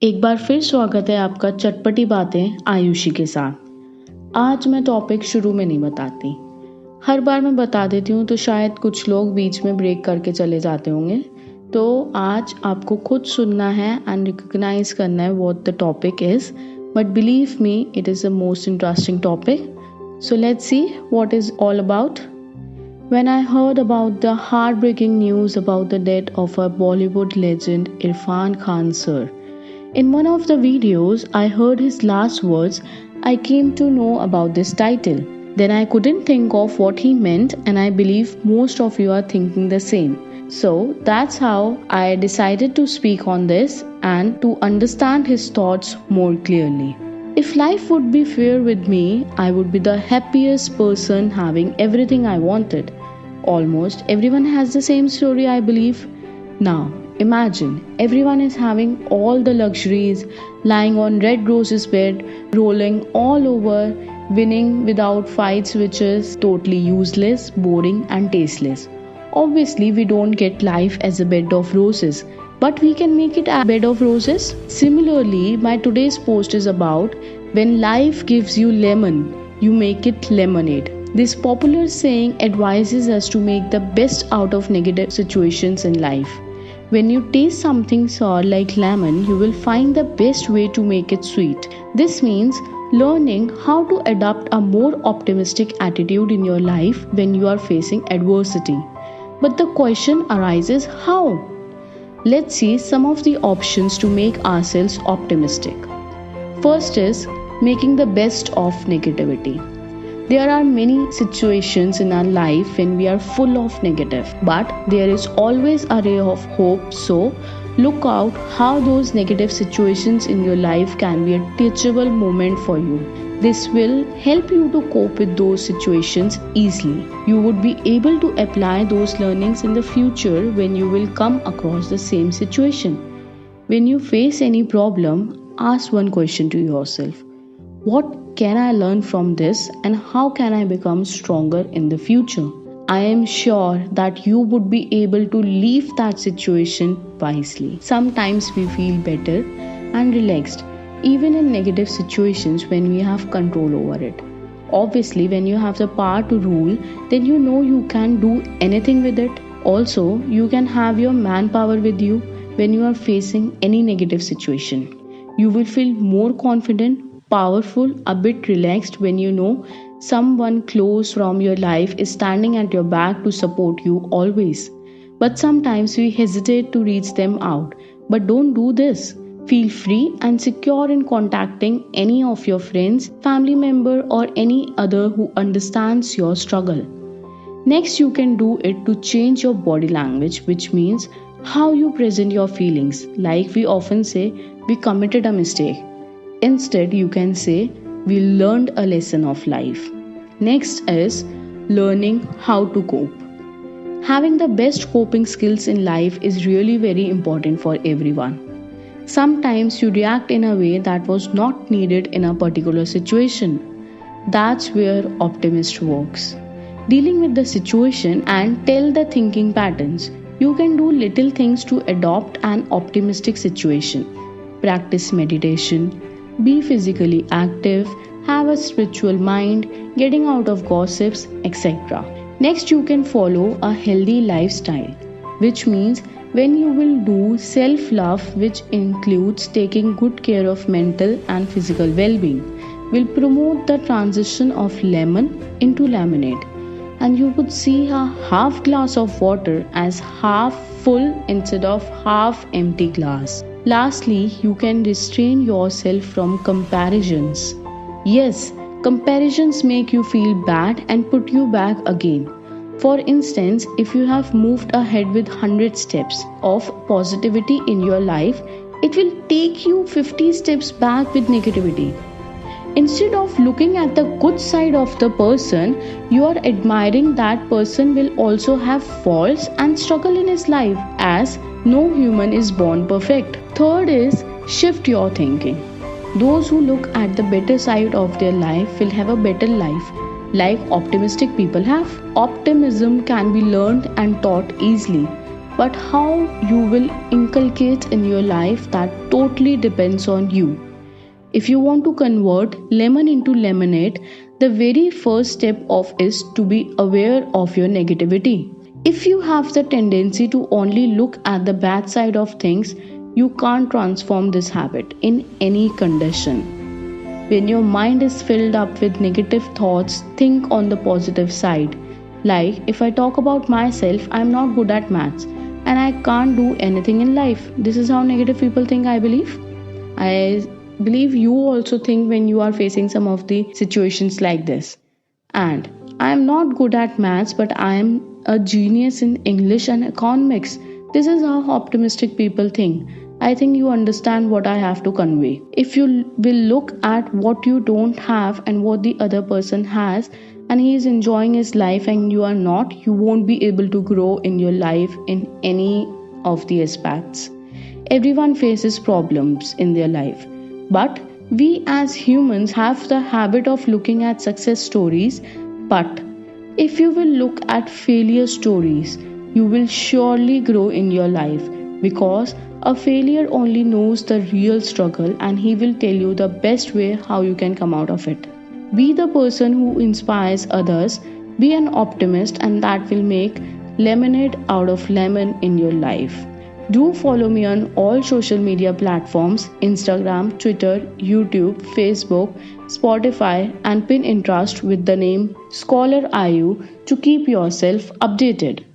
एक बार फिर स्वागत है आपका चटपटी बातें आयुषी के साथ। आज मैं टॉपिक शुरू में नहीं बताती, हर बार मैं बता देती हूँ तो शायद कुछ लोग बीच में ब्रेक करके चले जाते होंगे। तो आज आपको खुद सुनना है एंड रिकॉग्नाइज करना है what the topic is, but believe me it is the most interesting topic. So let's see what is all about. When I heard about the heartbreaking news about the death of a Bollywood legend Irfan Khan sir, in one of the videos I heard his last words, I came to know about this title. Then I couldn't think of what he meant, and I believe most of you are thinking the same. So that's how I decided to speak on this and to understand his thoughts more clearly. If life would be fair with me, I would be the happiest person having everything I wanted. Almost everyone has the same story, I believe. Now, imagine everyone is having all the luxuries, lying on red roses bed, rolling all over, winning without fights, which is totally useless, boring, and tasteless. Obviously, we don't get life as a bed of roses, but we can make it a bed of roses. Similarly, my today's post is about when life gives you lemon, you make it lemonade. This popular saying advises us to make the best out of negative situations in life. When you taste something sour like lemon, you will find the best way to make it sweet. This means learning how to adopt a more optimistic attitude in your life when you are facing adversity. But the question arises, how? Let's see some of the options to make ourselves optimistic. First is making the best of negativity. There are many situations in our life when we are full of negative, but there is always a ray of hope. So look out how those negative situations in your life can be a teachable moment for you. This will help you to cope with those situations easily. You would be able to apply those learnings in the future when you will come across the same situation. When you face any problem, ask one question to yourself. What can I learn from this, and how can I become stronger in the future? I am sure that you would be able to leave that situation wisely. Sometimes we feel better and relaxed even in negative situations when we have control over it. Obviously, when you have the power to rule, then you know you can do anything with it. Also, you can have your manpower with you when you are facing any negative situation. You will feel more confident, powerful, a bit relaxed when you know someone close from your life is standing at your back to support you always. But sometimes we hesitate to reach them out. But don't do this. Feel free and secure in contacting any of your friends, family member, or any other who understands your struggle. Next, you can do it to change your body language, which means how you present your feelings. Like we often say, we committed a mistake. Instead, you can say, we learned a lesson of life. Next is learning how to cope. Having the best coping skills in life is really very important for everyone. Sometimes you react in a way that was not needed in a particular situation. That's where optimist works. Dealing with the situation and tell the thinking patterns. You can do little things to adopt an optimistic situation. Practice meditation, be physically active, have a spiritual mind, getting out of gossips, etc. Next, you can follow a healthy lifestyle, which means when you will do self-love, which includes taking good care of mental and physical well-being, will promote the transition of lemon into lemonade. And you could see a half glass of water as half full instead of half empty glass. Lastly, you can restrain yourself from comparisons. Yes, comparisons make you feel bad and put you back again. For instance, if you have moved ahead with 100 steps of positivity in your life, it will take you 50 steps back with negativity. Instead of looking at the good side of the person, you are admiring that person will also have faults and struggle in his life, as no human is born perfect. Third is shift your thinking. Those who look at the better side of their life will have a better life, like optimistic people have. Optimism can be learned and taught easily. but how you will inculcate in your life, that totally depends on you. If you want to convert lemon into lemonade, the very first step of is to be aware of your negativity. If you have the tendency to only look at the bad side of things, you can't transform this habit in any condition. When your mind is filled up with negative thoughts, think on the positive side. Like, if I talk about myself, I'm not good at maths and I can't do anything in life. This is how negative people think, I believe. I believe you also think when you are facing some of the situations like this. And I am not good at maths, but I am a genius in English and economics. This is how optimistic people think. I think you understand what I have to convey. If you will look at what you don't have and what the other person has, and he is enjoying his life and you are not, you won't be able to grow in your life in any of the aspects. Everyone faces problems in their life, but we as humans have the habit of looking at success stories. But if you will look at failure stories, you will surely grow in your life, because a failure only knows the real struggle and he will tell you the best way how you can come out of it. Be the person who inspires others, be an optimist, and that will make lemonade out of lemon in your life. Do follow me on all social media platforms: Instagram, Twitter, YouTube, Facebook, Spotify, and Pinterest with the name Scholar IU to keep yourself updated.